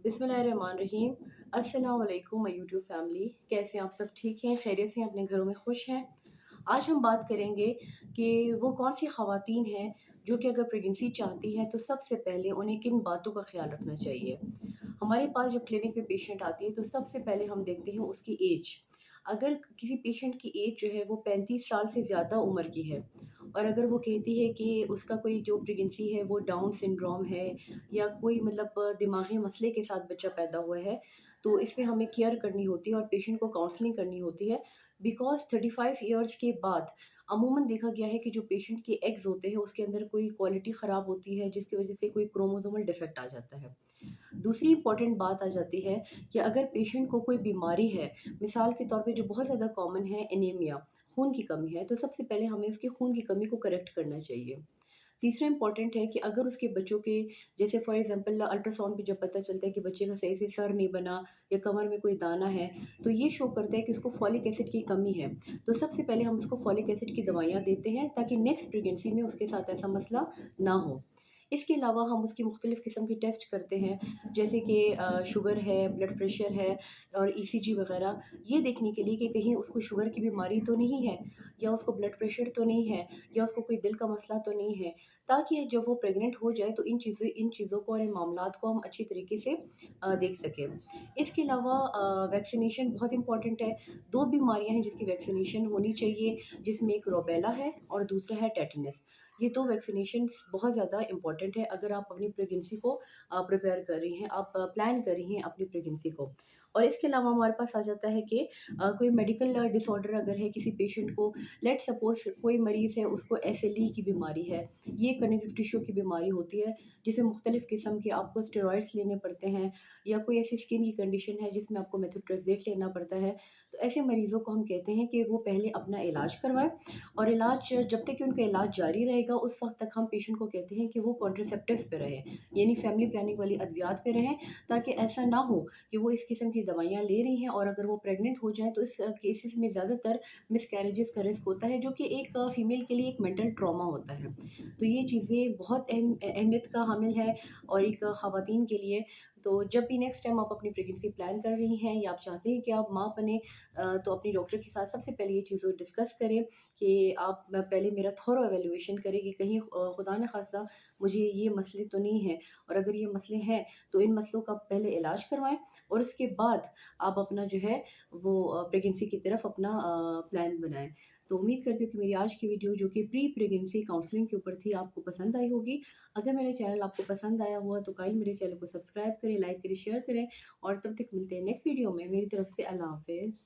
बिस्मिल्लाहिर्रहमानिर्रहीम। अस्सलाम वालेकुम माय यूट्यूब फैमिली। कैसे हैं आप? सब ठीक हैं, खैरियत से हैं, अपने घरों में खुश हैं। आज हम बात करेंगे कि वो कौन सी ख़वातीन हैं जो कि अगर प्रेगनेंसी चाहती हैं तो सबसे पहले उन्हें किन बातों का ख़्याल रखना चाहिए। हमारे पास जब क्लिनिक में पेशेंट आती है तो सबसे पहले हम देखते हैं उसकी एज। अगर किसी पेशेंट की एज जो है वो 35 साल से ज़्यादा उम्र की है और अगर वो कहती है कि उसका कोई जो प्रेगनेंसी है वो डाउन सिंड्रोम है या कोई मतलब दिमागी मसले के साथ बच्चा पैदा हुआ है, तो इसमें हमें केयर करनी होती है और पेशेंट को काउंसलिंग करनी होती है। बिकॉज़ 35 इयर्स के बाद अमूमन देखा गया है कि जो पेशेंट के एग्स होते हैं उसके अंदर कोई क्वालिटी ख़राब होती है जिसकी वज़ह से कोई क्रोमोसोमल डिफेक्ट आ जाता है। दूसरी इम्पॉर्टेंट बात आ जाती है कि अगर पेशेंट को कोई बीमारी है, मिसाल के तौर पे जो बहुत ज़्यादा कॉमन है एनीमिया, खून की कमी है, तो सबसे पहले हमें उसकी खून की कमी को करेक्ट करना चाहिए। तीसरा इम्पॉर्टेंट है कि अगर उसके बच्चों के जैसे फॉर एग्जांपल अल्ट्रासाउंड पे जब पता चलता है कि बच्चे का सही से सर नहीं बना या कमर में कोई दाना है, तो ये शो करता है कि उसको फॉलिक एसिड की कमी है। तो सबसे पहले हम उसको फॉलिक एसिड की दवाइयाँ देते हैं ताकि नेक्स्ट प्रेगनेंसी में उसके साथ ऐसा मसला ना हो। इसके अलावा हम उसकी मुख्तलिफ़ किस्म के टेस्ट करते हैं, जैसे कि शुगर है, ब्लड प्रेशर है और ईसीजी वगैरह, ये देखने के लिए कि कहीं उसको शुगर की बीमारी तो नहीं है या उसको ब्लड प्रेशर तो नहीं है या उसको कोई दिल का मसला तो नहीं है, ताकि जब वो प्रेग्नेंट हो जाए तो इन चीज़ों को और इन मामलात को हम अच्छी तरीके से देख सकें। इसके अलावा वैक्सीनेशन बहुत इंपॉर्टेंट है। 2 बीमारियाँ हैं जिसकी वैक्सीनेशन होनी चाहिए, जिसमें एक रूबेला है और दूसरा है टेटनस। ये 2 वैक्सीनेशंस बहुत ज़्यादा इंपॉर्टेंट है अगर आप अपनी प्रेगनेंसी को प्रिपेयर कर रही हैं, आप प्लान कर रही हैं अपनी प्रेगनेंसी को। और इसके अलावा हमारे पास आ जाता है कि कोई मेडिकल डिसऑर्डर अगर है किसी पेशेंट को, लेट्स सपोज़ कोई मरीज़ है उसको एसएलई की बीमारी है, ये कनेक्टिव टिश्यू की बीमारी होती है जिसे मुख्तलिफ़ किस्म के आपको स्टेरॉइड्स लेने पड़ते हैं या कोई ऐसी स्किन की कंडीशन है जिसमें आपको मेथोट्रेक्सेट लेना पड़ता है। तो ऐसे मरीज़ों को हम कहते हैं कि वो पहले अपना इलाज करवाएँ और इलाज जब तक कि उनका इलाज जारी रहेगा उस वक़्त तक हम पेशेंट को कहते हैं कि वो कॉन्ट्रासेप्टिव्स पे रहें, यानी फैमिली प्लानिंग वाली अद्वियात पे रहें, ताकि ऐसा ना हो कि वो इस किस्म की दवाइयाँ ले रही हैं और अगर वो प्रेग्नेंट हो जाएँ तो इस केसेस में ज़्यादातर मिसकैरेजेस का रिस्क होता है, जो कि एक फीमेल के लिए एक मेंटल ट्रॉमा होता है। तो ये चीज़ें बहुत अहमियत का हामिल है और एक ख़वातीन के लिए। तो जब भी नेक्स्ट टाइम आप अपनी प्रेगनेंसी प्लान कर रही हैं या आप चाहते हैं कि आप माँ बनें, तो अपनी डॉक्टर के साथ सबसे पहले ये चीज़ों डिस्कस करें कि आप पहले मेरा थॉरो एवेल्यूएशन करें कि कहीं खुदा न खास्ता मुझे ये मसले तो नहीं हैं, और अगर ये मसले हैं तो इन मसलों का पहले इलाज करवाएँ और उसके बाद आप अपना जो है वो प्रेगनेंसी की तरफ अपना प्लान बनाएँ। तो उम्मीद करती हूँ कि मेरी आज की वीडियो जो कि प्री प्रेगनेंसी काउंसलिंग के ऊपर थी आपको पसंद आई होगी। अगर मेरा चैनल आपको पसंद आया हुआ तो काइंडली मेरे चैनल को सब्सक्राइब करें, लाइक करें, शेयर करें और तब तक मिलते हैं नेक्स्ट वीडियो में। मेरी तरफ से अल्लाह हाफ़िज़।